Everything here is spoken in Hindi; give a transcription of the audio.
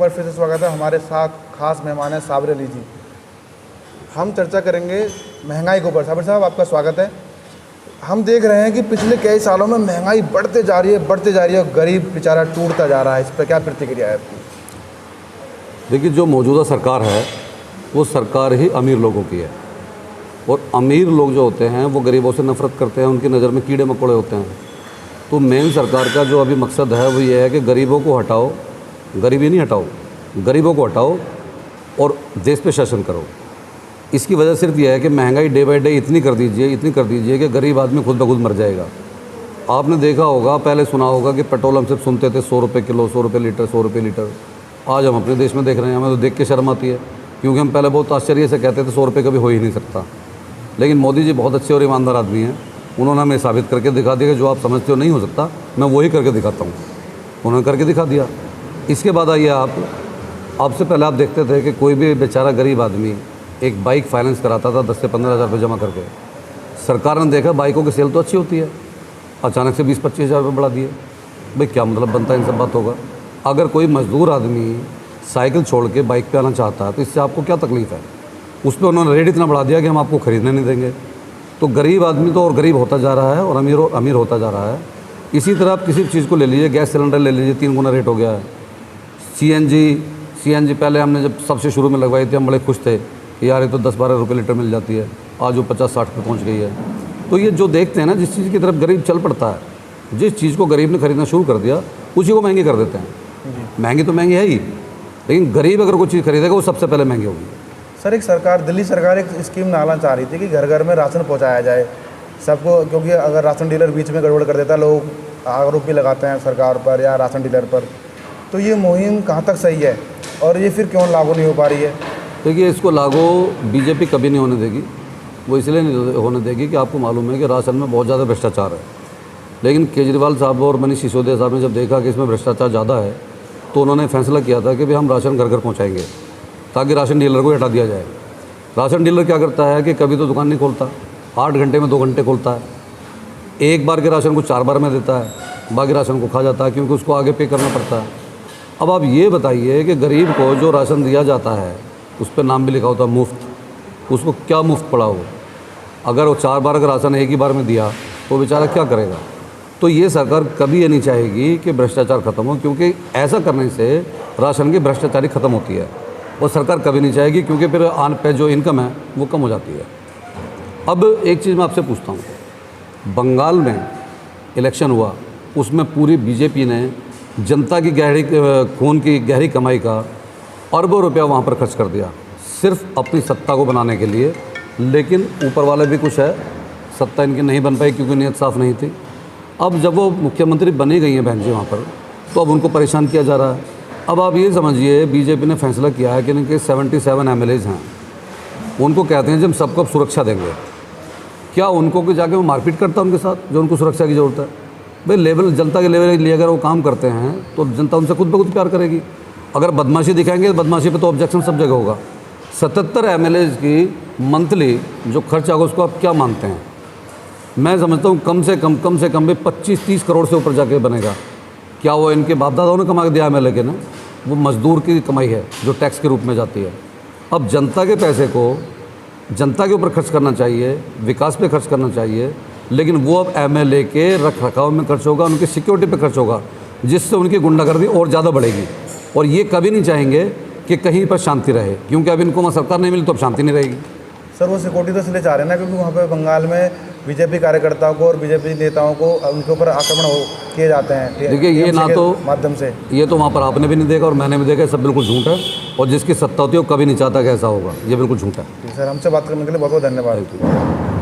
बार फिर से स्वागत है। हमारे साथ खास मेहमान हैं साबिर अली जी। हम चर्चा करेंगे महंगाई के ऊपर। साबिर साहब, आपका स्वागत है। हम देख रहे हैं कि पिछले कई सालों में महंगाई बढ़ते जा रही है और गरीब बेचारा टूटता जा रहा है। इस पर क्या प्रतिक्रिया है आपकी? देखिए, जो मौजूदा सरकार है वो सरकार ही अमीर लोगों की है, और अमीर लोग जो होते हैं वो गरीबों से नफरत करते हैं, उनकी नज़र में कीड़े मकोड़े होते हैं। तो मेन सरकार का जो अभी मकसद है वो ये है कि गरीबों को हटाओ, गरीबी नहीं हटाओ, गरीबों को हटाओ और देश पे शासन करो। इसकी वजह सिर्फ ये है कि महंगाई डे बाई डे इतनी कर दीजिए कि गरीब आदमी खुद ब खुद मर जाएगा। आपने देखा होगा, पहले सुना होगा कि पेट्रोल हम सिर्फ सुनते थे 100 रुपये किलो, 100 रुपये लीटर, 100 रुपये लीटर। आज हम अपने देश में देख रहे हैं, हमें तो देख के शर्म आती है, क्योंकि हम पहले बहुत आश्चर्य से कहते थे 100 रुपये कभी हो ही नहीं सकता। लेकिन मोदी जी बहुत अच्छे और ईमानदार आदमी हैं। उन्होंने हमें साबित करके दिखा दिया कि जो आप समझते हो नहीं हो सकता, मैं वही करके दिखाता हूँ। उन्होंने करके दिखा दिया। इसके बाद आइए, आपसे पहले आप देखते थे कि कोई भी बेचारा गरीब आदमी एक बाइक फाइनेंस कराता था 10 से 15 हज़ार रुपये जमा करके। सरकार ने देखा बाइकों की सेल तो अच्छी होती है, अचानक से 20-25 हज़ार रुपये बढ़ा दिए। भाई क्या मतलब बनता है इन सब बातों का? अगर कोई मजदूर आदमी साइकिल छोड़ के बाइक पे आना चाहता है तो इससे आपको क्या तकलीफ़ है? उस पर उन्होंने रेट इतना बढ़ा दिया कि हम आपको ख़रीदने नहीं देंगे। तो गरीब आदमी तो और गरीब होता जा रहा है और अमीर होता जा रहा है। इसी तरह आप किसी भी चीज़ को ले लीजिए, गैस सिलेंडर ले लीजिए, 3 गुना रेट हो गया है। सीएनजी पहले हमने जब सबसे शुरू में लगवाई थी हम बड़े खुश थे कि यार ये तो 10-12 रुपये लीटर मिल जाती है। आज वो 50-60 पे पहुँच गई है। तो ये जो देखते हैं ना, जिस चीज़ की तरफ गरीब चल पड़ता है, जिस चीज़ को गरीब ने खरीदना शुरू कर दिया उसी को महंगी कर देते हैं। महंगी तो महंगी है ही, लेकिन गरीब अगर कोई चीज़ खरीदेगा वो सबसे पहले महंगी होगी। सर, दिल्ली सरकार एक स्कीम निकालना चाह रही थी कि घर घर में राशन पहुंचाया जाए सबको, क्योंकि अगर राशन डीलर बीच में गड़बड़ कर देता है, लोग आरोप भी लगाते हैं सरकार पर या राशन डीलर पर। तो ये मुहिम कहाँ तक सही है और ये फिर क्यों लागू नहीं हो पा रही है? देखिए, इसको लागू बीजेपी कभी नहीं होने देगी। वो इसलिए नहीं होने देगी कि आपको मालूम है कि राशन में बहुत ज़्यादा भ्रष्टाचार है। लेकिन केजरीवाल साहब और मनीष सिसोदिया साहब ने जब देखा कि इसमें भ्रष्टाचार ज़्यादा है तो उन्होंने फैसला किया था कि भाई हम राशन घर घर पहुँचाएंगे ताकि राशन डीलर को हटा दिया जाए। राशन डीलर क्या करता है कि कभी तो दुकान नहीं खोलता, 8 घंटे में 2 घंटे खोलता है। एक बार के राशन को 4 बार में देता है, बाकी राशन को खा जाता है क्योंकि उसको आगे पे करना पड़ता है। अब आप ये बताइए कि गरीब को जो राशन दिया जाता है उस पर नाम भी लिखा होता है मुफ्त, उसको क्या मुफ्त पड़ा हो? अगर वो 4 बार का राशन एक ही बार में दिया तो बेचारा क्या करेगा? तो ये सरकार कभी ये नहीं चाहेगी कि भ्रष्टाचार ख़त्म हो, क्योंकि ऐसा करने से राशन की भ्रष्टाचारी ख़त्म होती है। और सरकार कभी नहीं चाहेगी, क्योंकि फिर आन पे जो इनकम है वो कम हो जाती है। अब एक चीज़ मैं आपसे पूछता हूँ, बंगाल में इलेक्शन हुआ, उसमें पूरी बीजेपी ने जनता की खून की गहरी कमाई का अरबों रुपया वहाँ पर खर्च कर दिया, सिर्फ अपनी सत्ता को बनाने के लिए। लेकिन ऊपर वाले भी कुछ है, सत्ता इनकी नहीं बन पाई क्योंकि नीयत साफ़ नहीं थी। अब जब वो मुख्यमंत्री बनी गई हैं बहन जी वहाँ पर, तो अब उनको परेशान किया जा रहा है। अब आप ये समझिए, बीजेपी ने फैसला किया है कि इनके 77 MLAs हैं, उनको कहते हैं जब हम सबको सुरक्षा देंगे। क्या उनको कि जाके वो मारपीट करता है उनके साथ जो उनको सुरक्षा की ज़रूरत है? भाई लेवल जनता के लेवल के लिए अगर वो काम करते हैं तो जनता उनसे खुद ब खुद प्यार करेगी। अगर बदमाशी दिखाएंगे तो बदमाशी पे तो ऑब्जेक्शन सब जगह होगा। 77 MLAs की मंथली जो खर्च आएगा उसको आप क्या मानते हैं? मैं समझता हूँ कम से कम भी 25-30 करोड़ से ऊपर जाके बनेगा। क्या वो इनके बाप दादाओं ने कमा के दिया MLA के ना? वो मजदूर की कमाई है जो टैक्स के रूप में जाती है। अब जनता के पैसे को जनता के ऊपर खर्च करना चाहिए, विकास पे खर्च करना चाहिए, लेकिन वो अब MLA के रख रखाव में खर्च होगा, उनकी सिक्योरिटी पे खर्च होगा, जिससे उनकी गुंडागर्दी और ज़्यादा बढ़ेगी। और ये कभी नहीं चाहेंगे कि कहीं पर शांति रहे, क्योंकि अब इनको वहाँ सरकार नहीं मिली तो अब शांति नहीं रहेगी। सर, वो सिक्योरिटी तो इसलिए चाह रहे हैं ना क्योंकि वहाँ पे बंगाल में बीजेपी कार्यकर्ताओं को और बीजेपी नेताओं को उनके ऊपर आक्रमण किए जाते हैं। देखिए, ये ना तो माध्यम से ये तो वहाँ पर आपने भी नहीं देखा और मैंने भी देखा, सब बिल्कुल झूठ है। और जिसकी सत्ता होती है वो कभी नहीं चाहता कि ऐसा होगा, ये बिल्कुल झूठ है। सर, हमसे बात करने के लिए बहुत बहुत धन्यवाद।